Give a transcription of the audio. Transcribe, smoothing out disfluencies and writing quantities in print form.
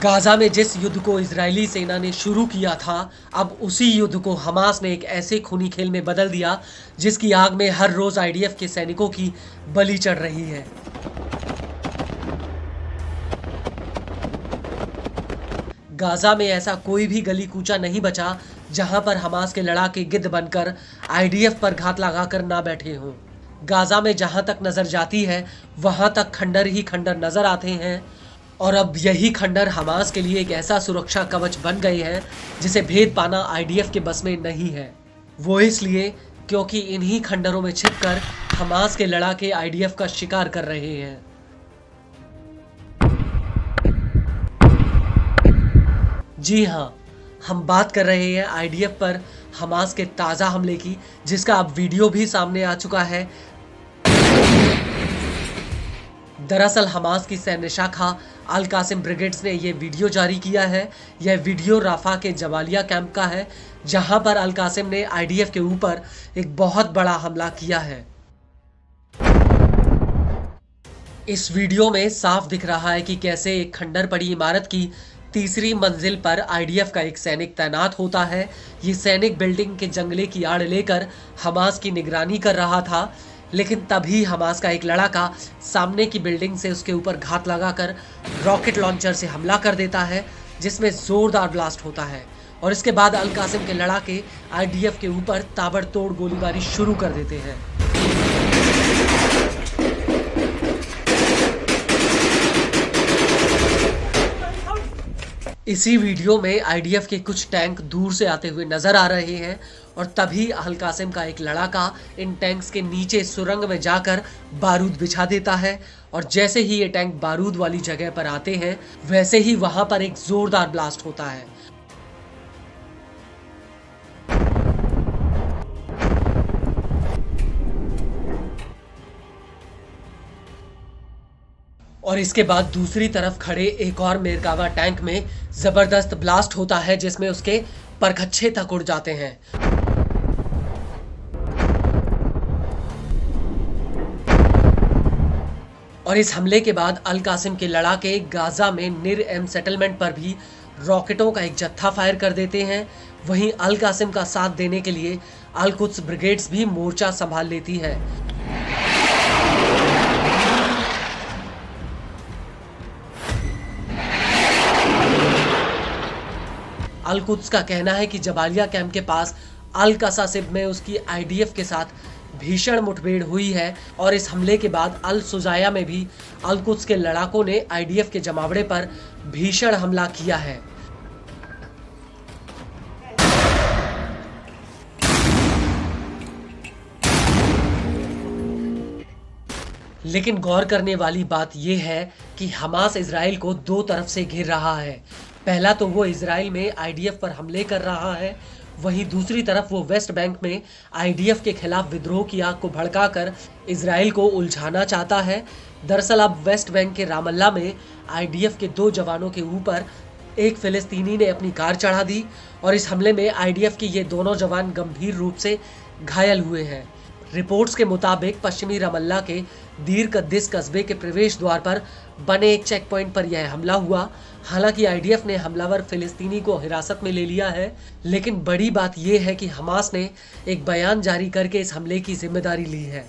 Gaza में जिस युद्ध को इजरायली सेना ने शुरू किया था, अब उसी युद्ध को हमास ने एक ऐसे खूनी खेल में बदल दिया जिसकी आग में हर रोज आईडीएफ के सैनिकों की बलि चढ़ रही है। गाजा में ऐसा कोई भी गली कूचा नहीं बचा जहां पर हमास के लड़ाके गिद्ध बनकर आईडीएफ पर घात लगाकर ना बैठे हों। गाजा में जहां तक नजर जाती है वहां तक खंडर ही खंडर नजर आते हैं और अब यही खंडर हमास के लिए एक ऐसा सुरक्षा कवच बन गए हैं जिसे भेद पाना आईडीएफ के बस में नहीं है। वो इसलिए क्योंकि इन्हीं खंडरों में छिपकर हमास के लड़ाके आईडीएफ का शिकार कर रहे हैं। जी हाँ, हम बात कर रहे हैं आईडीएफ पर हमास के ताज़ा हमले की, जिसका अब वीडियो भी सामने आ चुका है। दरअसल हमास की सैन्य शाखा अल कासिम ब्रिगेड्स ने यह वीडियो जारी किया है। यह वीडियो राफा के जबालिया कैंप का है, जहां पर अल कासिम ने आईडीएफ के ऊपर एक बहुत बड़ा हमला किया है। इस वीडियो में साफ दिख रहा है कि कैसे एक खंडर पड़ी इमारत की तीसरी मंजिल पर आईडीएफ का एक सैनिक तैनात होता है। ये सैनिक बिल्डिंग के जंगले की आड़ लेकर हमास की निगरानी कर रहा था, लेकिन तभी हमास का एक लड़ाका सामने की बिल्डिंग से उसके ऊपर घात लगाकर रॉकेट लॉन्चर से हमला कर देता है, जिसमें जोरदार ब्लास्ट होता है और इसके बाद अल कासिम के लड़ाके आईडीएफ के ऊपर ताबड़तोड़ गोलीबारी शुरू कर देते हैं। इसी वीडियो में आईडीएफ के कुछ टैंक दूर से आते हुए नजर आ रहे हैं और तभी अल कासिम का एक लड़ाका इन टैंक्स के नीचे सुरंग में जाकर बारूद बिछा देता है और जैसे ही ये टैंक बारूद वाली जगह पर आते हैं वैसे ही वहां पर एक जोरदार ब्लास्ट होता है। और इसके बाद दूसरी तरफ खड़े एक और मेरकावा टैंक में जबरदस्त ब्लास्ट होता है, जिसमें उसके परखच्चे तक उड़ जाते हैं। और इस हमले के बाद अल कासिम के लड़ाके गाजा में निर एम सेटलमेंट पर भी रॉकेटों का एक जत्था फायर कर देते हैं। वहीं अल कासिम का साथ देने के लिए अल कुद्स ब्रिगेड्स भी मोर्चा संभाल लेती है। अल कुद्स का कहना है कि जबालिया कैंप के पास अल कसासिब में उसकी आईडीएफ के साथ भीषण मुठभेड़ हुई है और इस हमले के बाद अल सुजाया में भी अल कुद्स के लड़ाकों ने आईडीएफ के जमावड़े पर भीषण हमला किया है। लेकिन गौर करने वाली बात यह है कि हमास इजराइल को दो तरफ से घेर रहा है। पहला तो वो इजराइल में आईडीएफ पर हमले कर रहा है, वहीं दूसरी तरफ वो वेस्ट बैंक में आईडीएफ के खिलाफ विद्रोह की आग को भड़काकर इजराइल को उलझाना चाहता है। दरअसल अब वेस्ट बैंक के रामल्ला में आईडीएफ के 2 जवानों के ऊपर एक फिलिस्तीनी ने अपनी कार चढ़ा दी और इस हमले में आईडीएफ के ये दोनों जवान गंभीर रूप से घायल हुए हैं। रिपोर्ट्स के मुताबिक पश्चिमी रमल्ला के दीर कद्दिस कस्बे के प्रवेश द्वार पर बने एक चेक पॉइंट पर यह हमला हुआ। हालांकि आईडीएफ ने हमलावर फिलिस्तीनी को हिरासत में ले लिया है, लेकिन बड़ी बात यह है कि हमास ने एक बयान जारी करके इस हमले की जिम्मेदारी ली है।